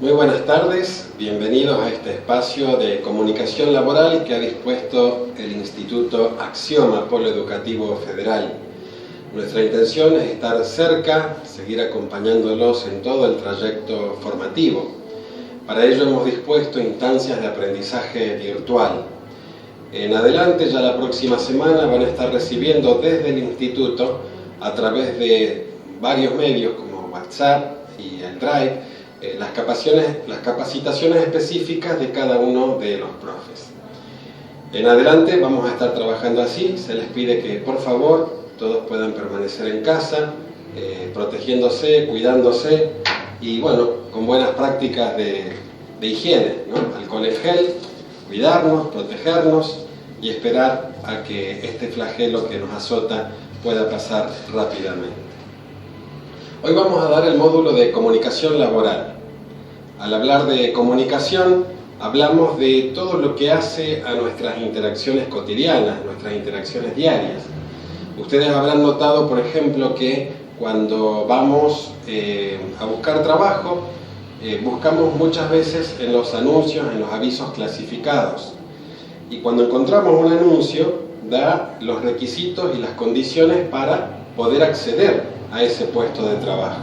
Muy buenas tardes, bienvenidos a este espacio de comunicación laboral que ha dispuesto el Instituto Axioma Polo Educativo Federal. Nuestra intención es estar cerca, seguir acompañándolos en todo el trayecto formativo. Para ello hemos dispuesto instancias de aprendizaje virtual. En adelante, ya la próxima semana, van a estar recibiendo desde el Instituto, a través de varios medios como WhatsApp y el Drive, las capacitaciones específicas de cada uno de los profes. En adelante vamos a estar trabajando así. Se les pide que por favor todos puedan permanecer en casa, protegiéndose, cuidándose y bueno, con buenas prácticas de higiene, ¿no? Alcohol en gel, cuidarnos, protegernos y esperar a que este flagelo que nos azota pueda pasar rápidamente. Hoy vamos a dar el módulo de comunicación laboral. Al hablar de comunicación, hablamos de todo lo que hace a nuestras interacciones cotidianas, nuestras interacciones diarias. Ustedes habrán notado, por ejemplo, que cuando vamos a buscar trabajo, buscamos muchas veces en los anuncios, en los avisos clasificados. Y cuando encontramos un anuncio, da los requisitos y las condiciones para poder acceder a ese puesto de trabajo.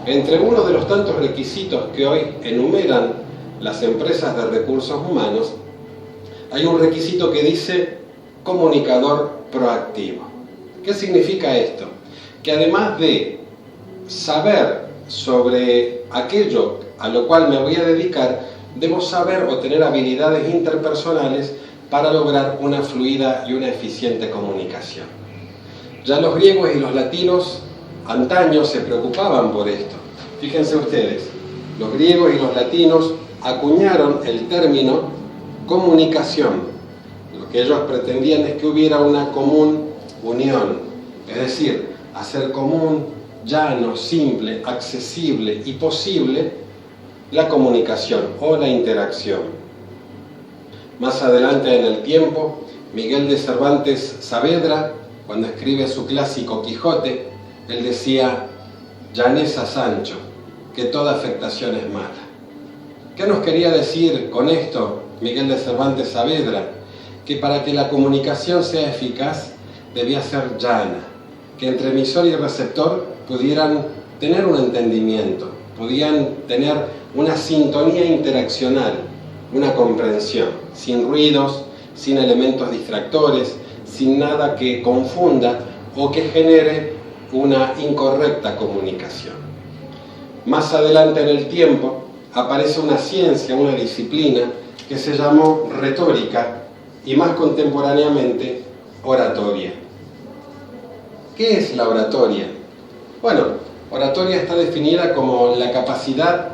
Entre uno de los tantos requisitos que hoy enumeran las empresas de recursos humanos, hay un requisito que dice comunicador proactivo. ¿Qué significa esto? Que además de saber sobre aquello a lo cual me voy a dedicar, debo saber o tener habilidades interpersonales para lograr una fluida y una eficiente comunicación. Ya los griegos y los latinos antaño se preocupaban por esto. Fíjense ustedes, los griegos y los latinos acuñaron el término comunicación. Lo que ellos pretendían es que hubiera una común unión, es decir, hacer común, llano, simple, accesible y posible la comunicación o la interacción. Más adelante en el tiempo, Miguel de Cervantes Saavedra, cuando escribe su clásico Quijote, él decía: llaneza Sancho, que toda afectación es mala. ¿Qué nos quería decir con esto Miguel de Cervantes Saavedra? Que para que la comunicación sea eficaz debía ser llana, que entre emisor y receptor pudieran tener un entendimiento, podían tener una sintonía interaccional, una comprensión, sin ruidos, sin elementos distractores, sin nada que confunda o que genere una incorrecta comunicación. Más adelante en el tiempo aparece una ciencia, una disciplina que se llamó retórica y más contemporáneamente oratoria. ¿Qué es la oratoria? Bueno, oratoria está definida como la capacidad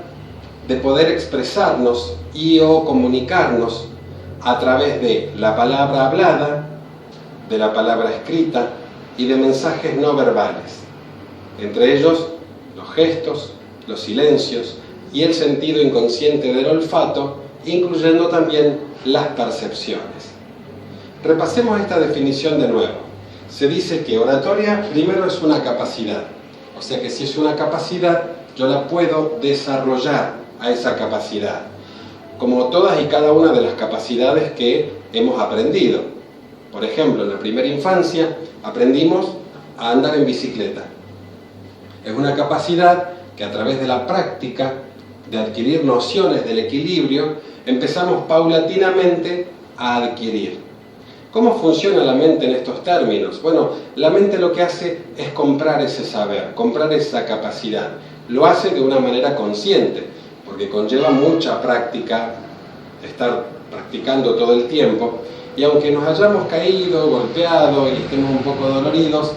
de poder expresarnos y o comunicarnos a través de la palabra hablada, de la palabra escrita y de mensajes no verbales, entre ellos los gestos, los silencios y el sentido inconsciente del olfato, incluyendo también las percepciones. Repasemos esta definición de nuevo. Se dice que oratoria primero es una capacidad, o sea que si es una capacidad, yo la puedo desarrollar a esa capacidad, como todas y cada una de las capacidades que hemos aprendido. Por ejemplo, en la primera infancia aprendimos a andar en bicicleta. Es una capacidad que a través de la práctica, de adquirir nociones del equilibrio, empezamos paulatinamente a adquirir. ¿Cómo funciona la mente en estos términos? Bueno, la mente lo que hace es comprar ese saber, comprar esa capacidad. Lo hace de una manera consciente, porque conlleva mucha práctica, estar practicando todo el tiempo. Y aunque nos hayamos caído, golpeado y estemos un poco doloridos,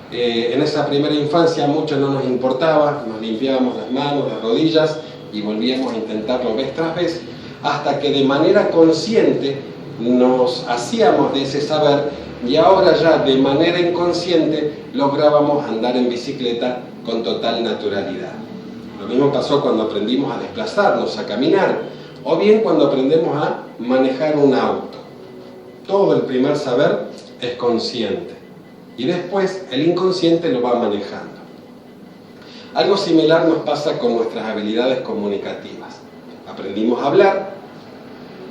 en esa primera infancia mucho no nos importaba, nos limpiábamos las manos, las rodillas y volvíamos a intentarlo vez tras vez, hasta que de manera consciente nos hacíamos de ese saber y ahora ya de manera inconsciente lográbamos andar en bicicleta con total naturalidad. Lo mismo pasó cuando aprendimos a desplazarnos, a caminar, o bien cuando aprendemos a manejar un auto. Todo el primer saber es consciente y después el inconsciente lo va manejando. Algo similar nos pasa con nuestras habilidades comunicativas. Aprendimos a hablar,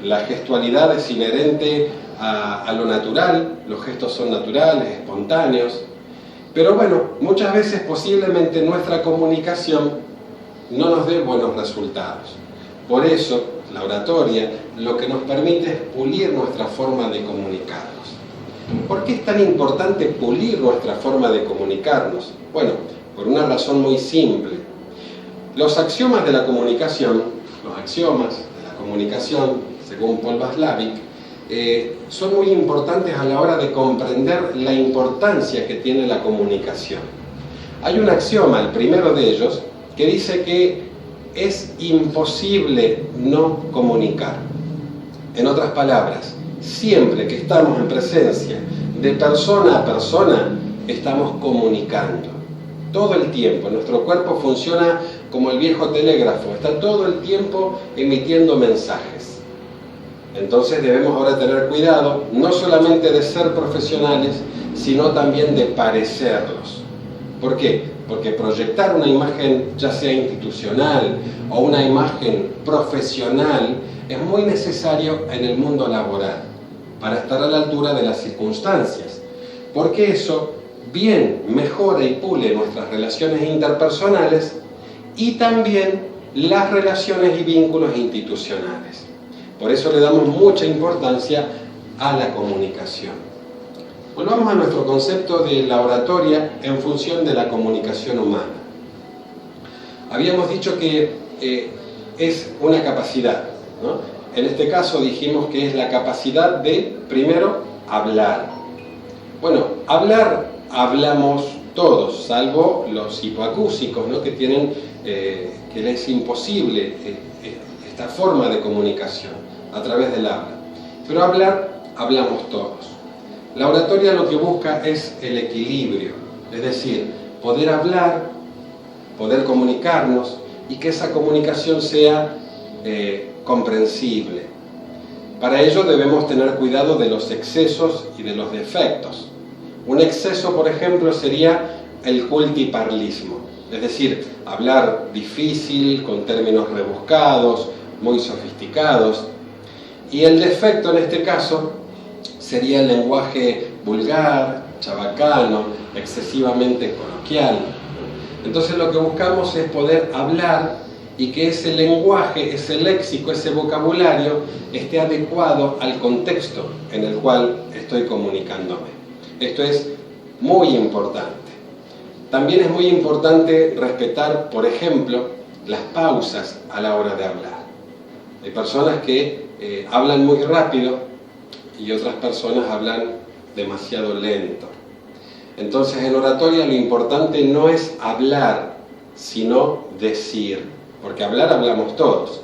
la gestualidad es inherente a lo natural, los gestos son naturales, espontáneos, pero bueno, muchas veces posiblemente nuestra comunicación no nos dé buenos resultados. Por eso, la oratoria lo que nos permite es pulir nuestra forma de comunicarnos. ¿Por qué es tan importante pulir nuestra forma de comunicarnos? Bueno, por una razón muy simple. Los axiomas de la comunicación, según Paul Václavic, son muy importantes a la hora de comprender la importancia que tiene la comunicación. Hay un axioma, el primero de ellos, que dice que es imposible no comunicar. En otras palabras, siempre que estamos en presencia de persona a persona, estamos comunicando. Todo el tiempo, nuestro cuerpo funciona como el viejo telégrafo, está todo el tiempo emitiendo mensajes. Entonces debemos ahora tener cuidado, no solamente de ser profesionales, sino también de parecerlos. ¿Por qué? Porque proyectar una imagen, ya sea institucional o una imagen profesional, es muy necesario en el mundo laboral, para estar a la altura de las circunstancias. Porque eso bien mejora y pule nuestras relaciones interpersonales y también las relaciones y vínculos institucionales. Por eso le damos mucha importancia a la comunicación. Volvamos a nuestro concepto de la oratoria en función de la comunicación humana. Habíamos dicho que es una capacidad, ¿no? En este caso dijimos que es la capacidad de, primero, hablar. Bueno, hablamos todos, salvo los hipoacúsicos, ¿no? Que les es imposible esta forma de comunicación a través del habla. Pero hablamos todos. La oratoria lo que busca es el equilibrio, es decir, poder hablar, poder comunicarnos y que esa comunicación sea comprensible. Para ello debemos tener cuidado de los excesos y de los defectos. Un exceso, por ejemplo, sería el cultiparlismo, es decir, hablar difícil, con términos rebuscados, muy sofisticados. Y el defecto en este caso sería el lenguaje vulgar, chabacano, excesivamente coloquial. Entonces lo que buscamos es poder hablar y que ese lenguaje, ese léxico, ese vocabulario esté adecuado al contexto en el cual estoy comunicándome. Esto es muy importante. También es muy importante respetar, por ejemplo, las pausas a la hora de hablar. Hay personas que hablan muy rápido y otras personas hablan demasiado lento. Entonces en oratoria lo importante no es hablar, sino decir, porque hablar hablamos todos.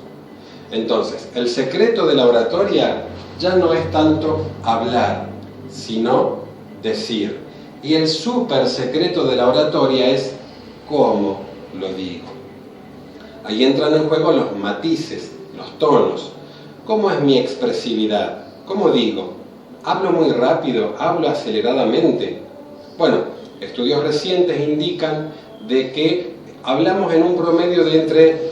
Entonces, el secreto de la oratoria ya no es tanto hablar, sino decir. Y el súper secreto de la oratoria es cómo lo digo. Ahí entran en juego los matices, los tonos. ¿Cómo es mi expresividad? ¿Cómo digo? ¿Hablo muy rápido? ¿Hablo aceleradamente? Bueno, estudios recientes indican de que hablamos en un promedio de entre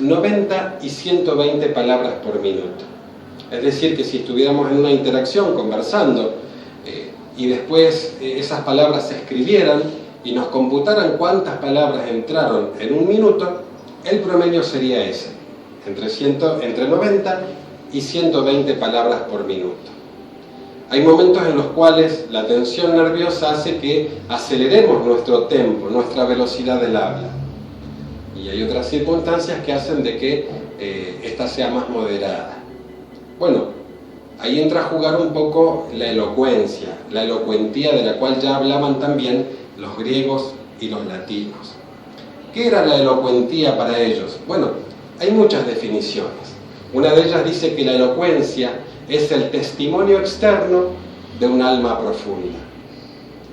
90 y 120 palabras por minuto. Es decir, que si estuviéramos en una interacción conversando y después esas palabras se escribieran y nos computaran cuántas palabras entraron en un minuto, el promedio sería ese, entre 90 y 120 palabras por minuto. Hay momentos en los cuales la tensión nerviosa hace que aceleremos nuestro tempo, nuestra velocidad del habla. Y hay otras circunstancias que hacen de que esta sea más moderada. Bueno, ahí entra a jugar un poco la elocuencia, la elocuentía de la cual ya hablaban también los griegos y los latinos. ¿Qué era la elocuentía para ellos? Bueno, hay muchas definiciones. Una de ellas dice que la elocuencia es el testimonio externo de un alma profunda.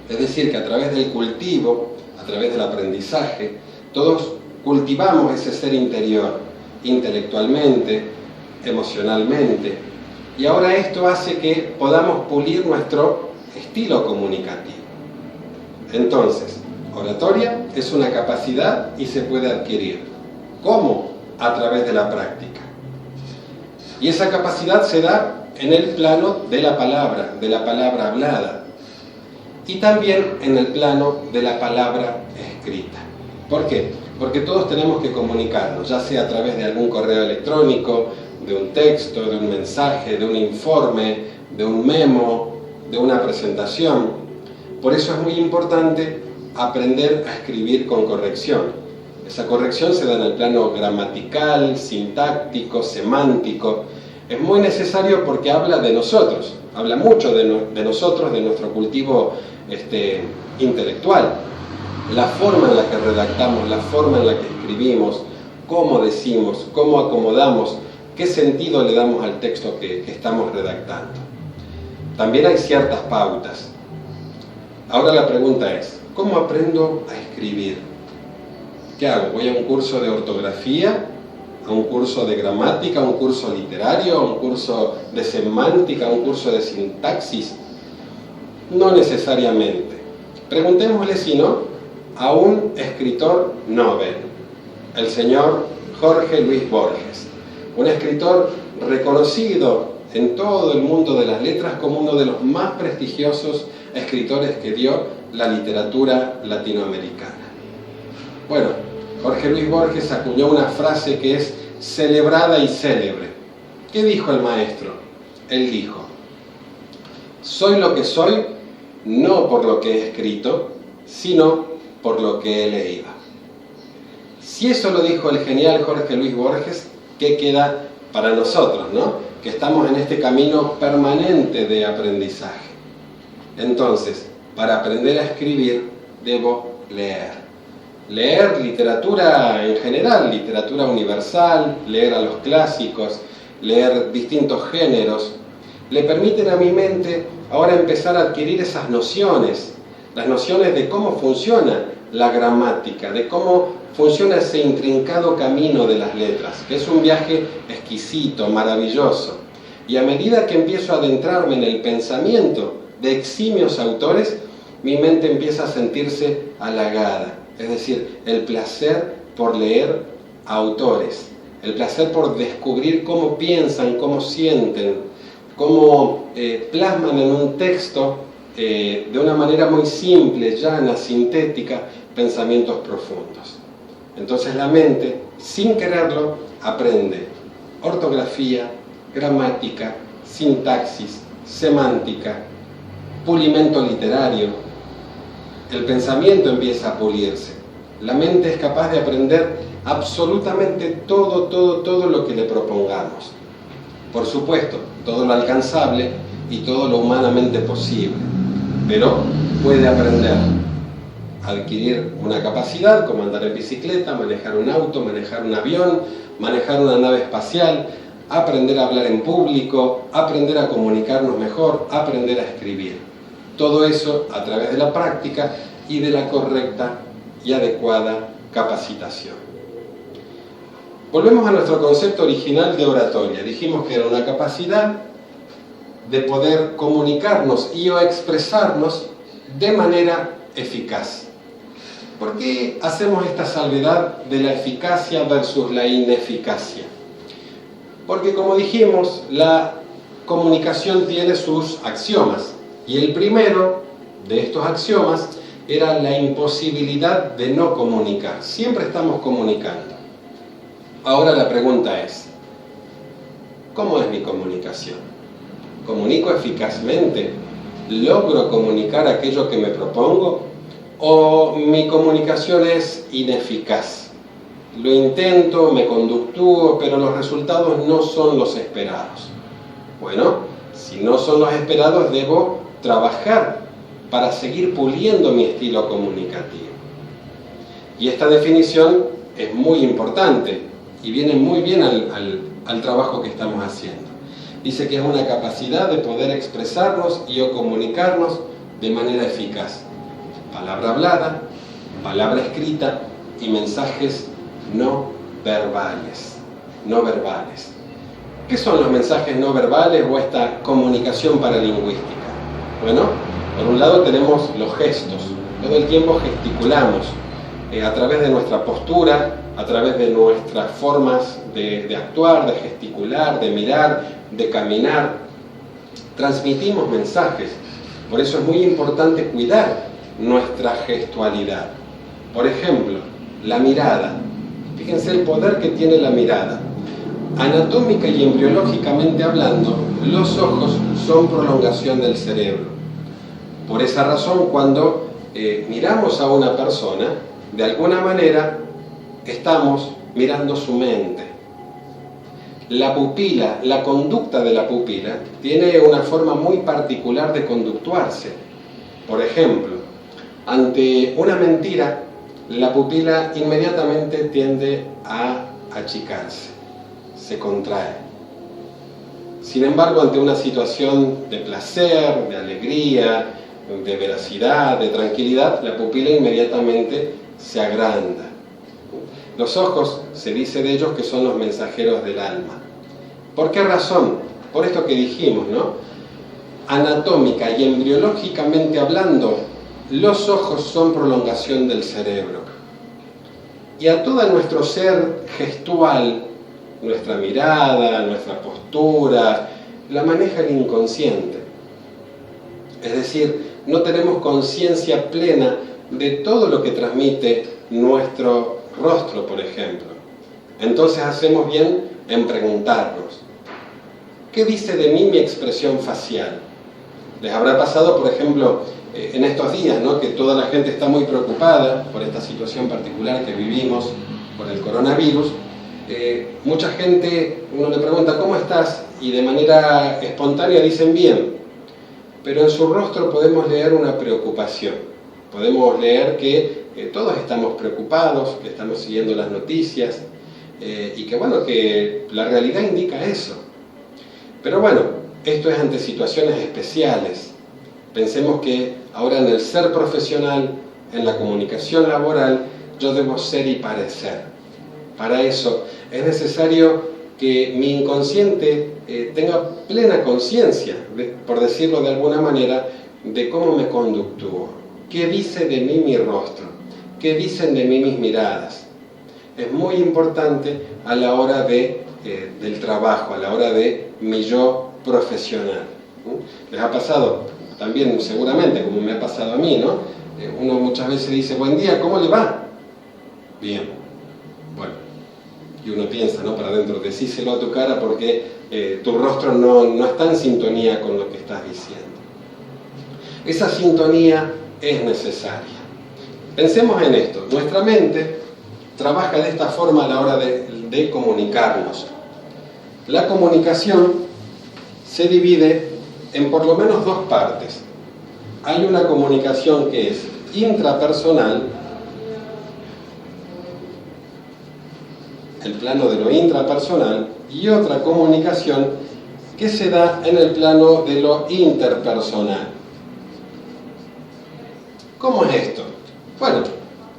Es decir, que a través del cultivo, a través del aprendizaje, todos cultivamos ese ser interior, intelectualmente, emocionalmente, y ahora esto hace que podamos pulir nuestro estilo comunicativo. Entonces, Oratoria es una capacidad y se puede adquirir. ¿Cómo? A través de la práctica. Y esa capacidad se da en el plano de la palabra hablada, y también en el plano de la palabra escrita. ¿Por qué? Porque todos tenemos que comunicarnos, ya sea a través de algún correo electrónico, de un texto, de un mensaje, de un informe, de un memo, de una presentación. Por eso es muy importante aprender a escribir con corrección. Esa corrección se da en el plano gramatical, sintáctico, semántico. Es muy necesario porque habla de nosotros, habla mucho de nosotros, de nuestro cultivo intelectual. La forma en la que redactamos, la forma en la que escribimos, cómo decimos, cómo acomodamos, qué sentido le damos al texto que estamos redactando. También hay ciertas pautas. Ahora la pregunta es, ¿cómo aprendo a escribir? ¿Qué hago? ¿Voy a un curso de ortografía? ¿A un curso de gramática? ¿A un curso literario? ¿A un curso de semántica? ¿A un curso de sintaxis? No necesariamente. Preguntémosle, si no, a un escritor Nobel, el señor Jorge Luis Borges, un escritor reconocido en todo el mundo de las letras como uno de los más prestigiosos escritores que dio la literatura latinoamericana. Bueno, Jorge Luis Borges acuñó una frase que es celebrada y célebre. ¿Qué dijo el maestro? Él dijo: soy lo que soy no por lo que he escrito, sino por lo que he leído. Si eso lo dijo el genial Jorge Luis Borges, ¿qué queda para nosotros, no? Que estamos en este camino permanente de aprendizaje. Entonces, para aprender a escribir, debo leer. Leer literatura en general, literatura universal, leer a los clásicos, leer distintos géneros, le permiten a mi mente ahora empezar a adquirir esas nociones, las nociones de cómo funciona la gramática, de cómo funciona ese intrincado camino de las letras, que es un viaje exquisito, maravilloso. Y a medida que empiezo a adentrarme en el pensamiento de eximios autores, mi mente empieza a sentirse halagada. Es decir, el placer por leer a autores, el placer por descubrir cómo piensan, cómo sienten, cómo plasman en un texto de una manera muy simple, llana, sintética, pensamientos profundos. Entonces la mente, sin quererlo, aprende ortografía, gramática, sintaxis, semántica, pulimento literario. El pensamiento empieza a pulirse. La mente es capaz de aprender absolutamente todo lo que le propongamos. Por supuesto, todo lo alcanzable y todo lo humanamente posible. Pero puede aprender a adquirir una capacidad como andar en bicicleta, manejar un auto, manejar un avión, manejar una nave espacial, aprender a hablar en público, aprender a comunicarnos mejor, aprender a escribir. Todo eso a través de la práctica y de la correcta y adecuada capacitación. Volvemos a nuestro concepto original de oratoria. Dijimos que era una capacidad de poder comunicarnos y o expresarnos de manera eficaz. ¿Por qué hacemos esta salvedad de la eficacia versus la ineficacia? Porque, como dijimos, la comunicación tiene sus axiomas. Y el primero de estos axiomas era la imposibilidad de no comunicar. Siempre estamos comunicando. Ahora la pregunta es, ¿cómo es mi comunicación? ¿Comunico eficazmente? ¿Logro comunicar aquello que me propongo? ¿O mi comunicación es ineficaz? Lo intento, me conductúo, pero los resultados no son los esperados. Bueno, si no son los esperados, debo trabajar para seguir puliendo mi estilo comunicativo. Y esta definición es muy importante y viene muy bien al trabajo que estamos haciendo. Dice que es una capacidad de poder expresarnos y o comunicarnos de manera eficaz. Palabra hablada, palabra escrita y mensajes no verbales. No verbales. ¿Qué son los mensajes no verbales o esta comunicación paralingüística? Bueno, por un lado tenemos los gestos. todo el tiempo gesticulamos a través de nuestra postura, a través de nuestras formas de actuar, de gesticular, de mirar, de caminar. Transmitimos mensajes. Por eso es muy importante cuidar nuestra gestualidad. Por ejemplo, la mirada. Fíjense el poder que tiene la mirada. Anatómica y embriológicamente hablando, los ojos son prolongación del cerebro. Por esa razón, cuando miramos a una persona, de alguna manera estamos mirando su mente. La pupila, la conducta de la pupila, tiene una forma muy particular de conductuarse. Por ejemplo, ante una mentira, la pupila inmediatamente tiende a achicarse, se contrae. Sin embargo, ante una situación de placer, de alegría, de veracidad, de tranquilidad, la pupila inmediatamente se agranda. Los ojos, se dice de ellos que son los mensajeros del alma. ¿Por qué razón? Por esto que dijimos, ¿no? Anatómica y embriológicamente hablando, los ojos son prolongación del cerebro. Y a todo nuestro ser gestual, nuestra mirada, nuestra postura, la maneja el inconsciente. Es decir, no tenemos conciencia plena de todo lo que transmite nuestro rostro, por ejemplo. Entonces hacemos bien en preguntarnos, ¿qué dice de mí mi expresión facial? Les habrá pasado, por ejemplo, en estos días, ¿no?, que toda la gente está muy preocupada por esta situación particular que vivimos, por el coronavirus. Mucha gente, uno le pregunta, ¿cómo estás? Y de manera espontánea dicen bien, pero en su rostro podemos leer una preocupación. Podemos leer que todos estamos preocupados, que estamos siguiendo las noticias, y que bueno, que la realidad indica eso. Pero bueno, esto es ante situaciones especiales. Pensemos que ahora en el ser profesional, en la comunicación laboral, yo debo ser y parecer. Para eso es necesario que mi inconsciente tenga plena conciencia, por decirlo de alguna manera, de cómo me conductúo. ¿Qué dice de mí mi rostro? ¿Qué dicen de mí mis miradas? Es muy importante a la hora del trabajo, a la hora de mi yo profesional. ¿Les ha pasado? También seguramente, como me ha pasado a mí, ¿no? Uno muchas veces dice, buen día, ¿cómo le va? Bien. Bueno, y uno piensa, ¿no?, para adentro, decíselo a tu cara porque tu rostro no está en sintonía con lo que estás diciendo. Esa sintonía es necesaria. Pensemos en esto. Nuestra mente trabaja de esta forma a la hora de comunicarnos. La comunicación se divide en por lo menos dos partes. Hay una comunicación que es intrapersonal, el plano de lo intrapersonal, y otra comunicación que se da en el plano de lo interpersonal. ¿Cómo es esto? Bueno,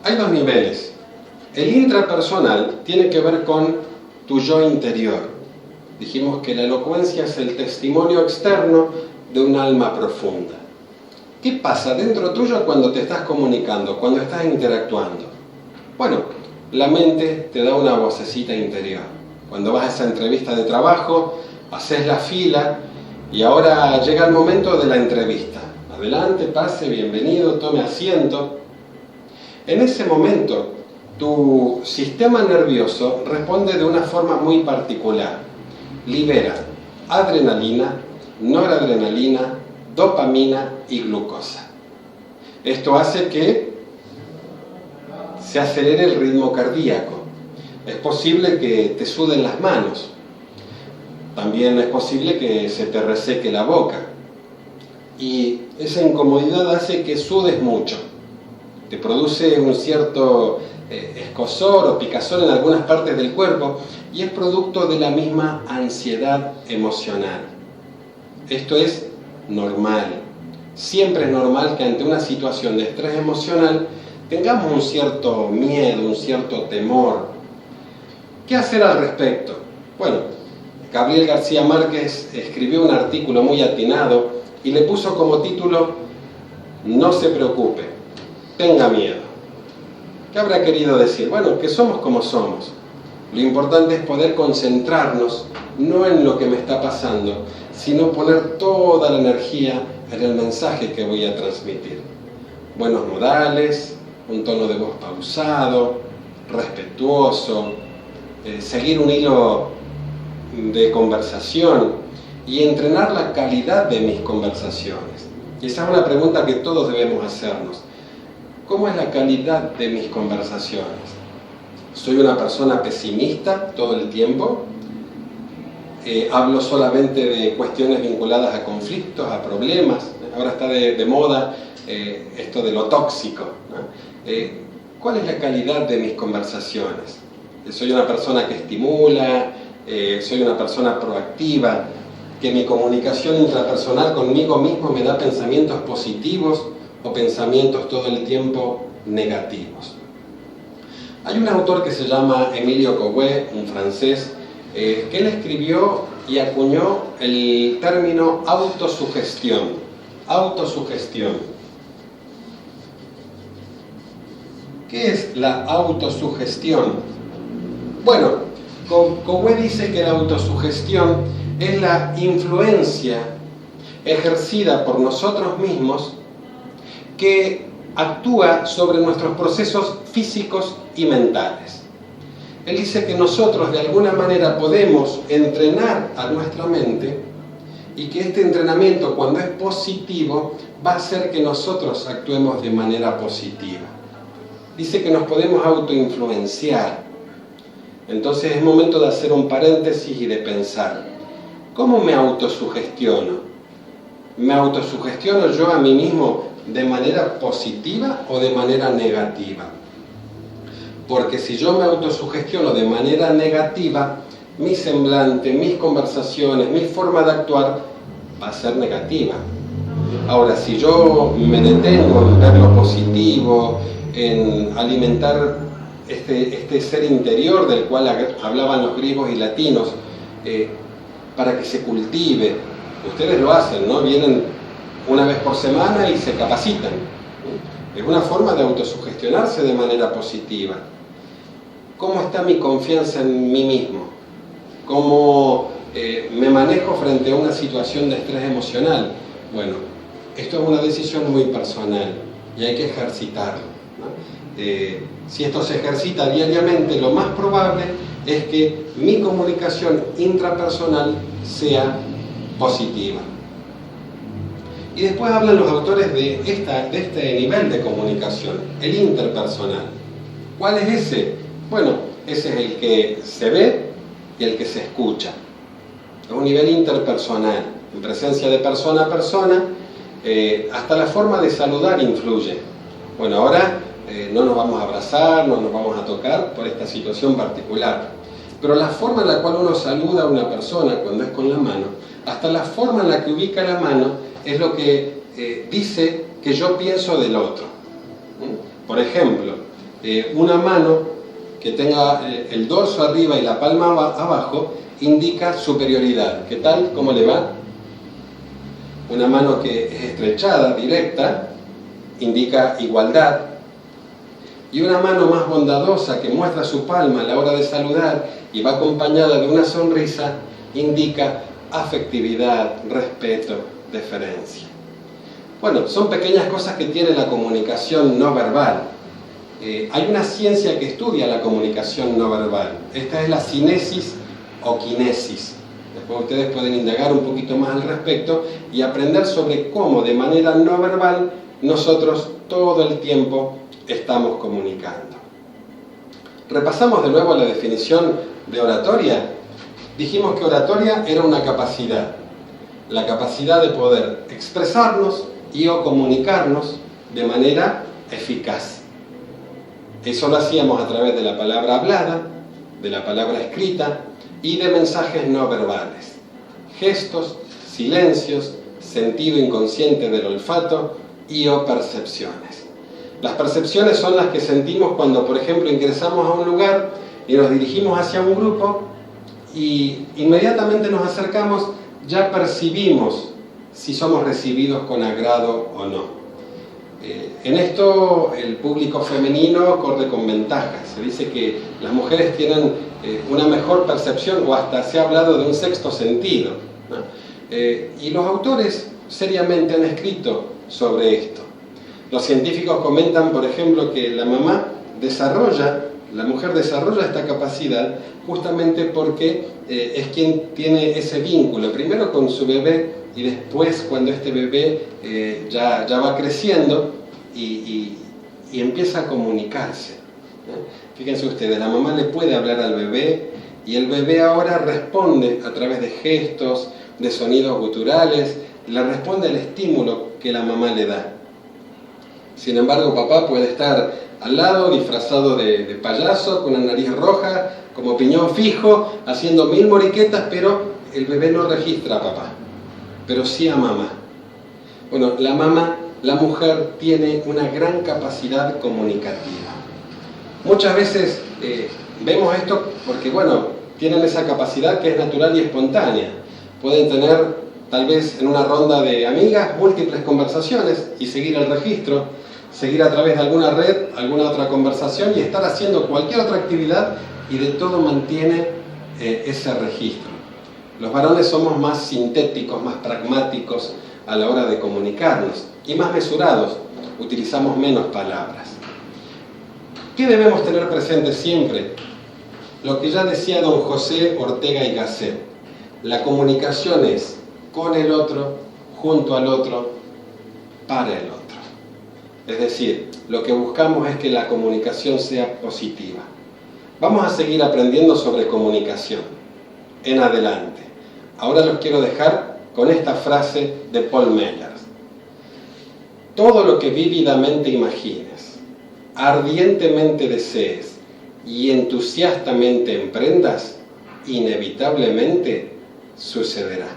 hay dos niveles. El intrapersonal tiene que ver con tu yo interior. Dijimos que la elocuencia es el testimonio externo de un alma profunda. ¿Qué pasa dentro tuyo cuando te estás comunicando, cuando estás interactuando? Bueno, la mente te da una vocecita interior. Cuando vas a esa entrevista de trabajo, haces la fila y ahora llega el momento de la entrevista. Adelante, pase, bienvenido, tome asiento. En ese momento, tu sistema nervioso responde de una forma muy particular. Libera adrenalina, noradrenalina, dopamina y glucosa. Esto hace que se acelere el ritmo cardíaco. Es posible que te suden las manos. También es posible que se te reseque la boca. Y esa incomodidad hace que sudes mucho. Te produce un cierto escozor o picazón en algunas partes del cuerpo y es producto de la misma ansiedad emocional. Esto es normal. Siempre es normal que ante una situación de estrés emocional tengamos un cierto miedo, un cierto temor. ¿Qué hacer al respecto? Bueno, Gabriel García Márquez escribió un artículo muy atinado y le puso como título: no se preocupe, tenga miedo. ¿Qué habrá querido decir? Bueno, que somos como somos. Lo importante es poder concentrarnos no en lo que me está pasando, sino poner toda la energía en el mensaje que voy a transmitir. Buenos modales, un tono de voz pausado, respetuoso, seguir un hilo de conversación y entrenar la calidad de mis conversaciones. Y esa es una pregunta que todos debemos hacernos. ¿Cómo es la calidad de mis conversaciones? ¿Soy una persona pesimista todo el tiempo? ¿Hablo solamente de cuestiones vinculadas a conflictos, a problemas? Ahora está de moda esto de lo tóxico, ¿no? ¿Cuál es la calidad de mis conversaciones? ¿Soy una persona que estimula? ¿Soy una persona proactiva? ¿Que mi comunicación intrapersonal conmigo mismo me da pensamientos positivos o pensamientos todo el tiempo negativos? Hay un autor que se llama Emilio Coué, un francés, que él escribió y acuñó el término autosugestión. Autosugestión. ¿Qué es la autosugestión? Bueno, Coué dice que la autosugestión es la influencia ejercida por nosotros mismos que actúa sobre nuestros procesos físicos y mentales. Él dice que nosotros de alguna manera podemos entrenar a nuestra mente y que este entrenamiento, cuando es positivo, va a hacer que nosotros actuemos de manera positiva. Dice que nos podemos autoinfluenciar. Entonces es momento de hacer un paréntesis y de pensar, ¿cómo me autosugestiono? ¿Me autosugestiono yo a mí mismo de manera positiva o de manera negativa? Porque si yo me autosugestiono de manera negativa, mi semblante, mis conversaciones, mi forma de actuar va a ser negativa. Ahora, si yo me detengo en ver lo positivo, en alimentar este ser interior del cual hablaban los griegos y latinos, para que se cultive, ustedes lo hacen, ¿no? Vienen una vez por semana y se capacitan. Es una forma de autosugestionarse de manera positiva. ¿Cómo está mi confianza en mí mismo? ¿Cómo me manejo frente a una situación de estrés emocional? Bueno, esto es una decisión muy personal y hay que ejercitarlo, ¿no? Si esto se ejercita diariamente, lo más probable es que mi comunicación intrapersonal sea positiva. Y después hablan los autores de este nivel de comunicación, el interpersonal. ¿Cuál es ese? Bueno, ese es el que se ve y el que se escucha. Es un nivel interpersonal, en presencia de persona a persona, hasta la forma de saludar influye. Bueno, ahora no nos vamos a abrazar, no nos vamos a tocar por esta situación particular. Pero la forma en la cual uno saluda a una persona cuando es con la mano, hasta la forma en la que ubica la mano, es lo que dice que yo pienso del otro. Por ejemplo, una mano que tenga el dorso arriba y la palma abajo indica superioridad. ¿Qué tal? ¿Cómo le va? Una mano que es estrechada, directa, indica igualdad. Y una mano más bondadosa que muestra su palma a la hora de saludar y va acompañada de una sonrisa, indica afectividad, respeto, deferencia. Bueno, son pequeñas cosas que tiene la comunicación no verbal. Hay una ciencia que estudia la comunicación no verbal. Esta es la cinesis o quinesis. Después ustedes pueden indagar un poquito más al respecto y aprender sobre cómo de manera no verbal nosotros todo el tiempo estamos comunicando. Repasamos de nuevo la definición de oratoria. Dijimos que oratoria era una capacidad, la capacidad de poder expresarnos y o comunicarnos de manera eficaz. Eso lo hacíamos a través de la palabra hablada, de la palabra escrita y de mensajes no verbales. Gestos, silencios, sentido inconsciente del olfato y o percepciones. Las percepciones son las que sentimos cuando, por ejemplo, ingresamos a un lugar y nos dirigimos hacia un grupo y inmediatamente nos acercamos, ya percibimos si somos recibidos con agrado o no. En esto el público femenino corre con ventaja. Se dice que las mujeres tienen una mejor percepción, o hasta se ha hablado de un sexto sentido, ¿no? Y los autores seriamente han escrito sobre esto. Los científicos comentan, por ejemplo, que la mujer desarrolla esta capacidad justamente porque es quien tiene ese vínculo, primero con su bebé y después cuando este bebé ya va creciendo y empieza a comunicarse. Fíjense ustedes, la mamá le puede hablar al bebé y el bebé ahora responde a través de gestos, de sonidos guturales, le responde al estímulo que la mamá le da. Sin embargo, papá puede estar al lado disfrazado de payaso, con una nariz roja, como piñón fijo, haciendo 1000 moriquetas, pero el bebé no registra a papá, pero sí a mamá. Bueno, la mujer tiene una gran capacidad comunicativa. Muchas veces vemos esto porque, bueno, tienen esa capacidad que es natural y espontánea. Pueden tener, tal vez en una ronda de amigas, múltiples conversaciones y seguir el registro, seguir a través de alguna red, alguna otra conversación y estar haciendo cualquier otra actividad y de todo mantiene ese registro. Los varones somos más sintéticos, más pragmáticos a la hora de comunicarnos y más mesurados, utilizamos menos palabras. ¿Qué debemos tener presente siempre? Lo que ya decía don José Ortega y Gasset: la comunicación es con el otro, junto al otro, para el otro. Es decir, lo que buscamos es que la comunicación sea positiva. Vamos a seguir aprendiendo sobre comunicación en adelante. Ahora los quiero dejar con esta frase de Paul Meyer: todo lo que vívidamente imagines, ardientemente desees y entusiastamente emprendas, inevitablemente sucederá.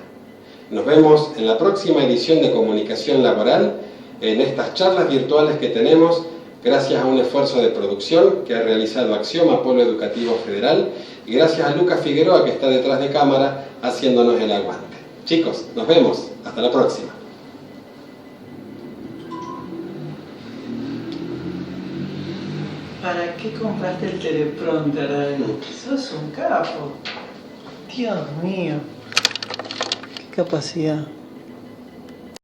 Nos vemos en la próxima edición de Comunicación Laboral, en estas charlas virtuales que tenemos gracias a un esfuerzo de producción que ha realizado Axioma Polo Educativo Federal y gracias a Lucas Figueroa, que está detrás de cámara haciéndonos el aguante. Chicos, nos vemos. Hasta la próxima. ¿Para qué compraste el teleprompter, David? Sos un capo. Dios mío. Qué capacidad.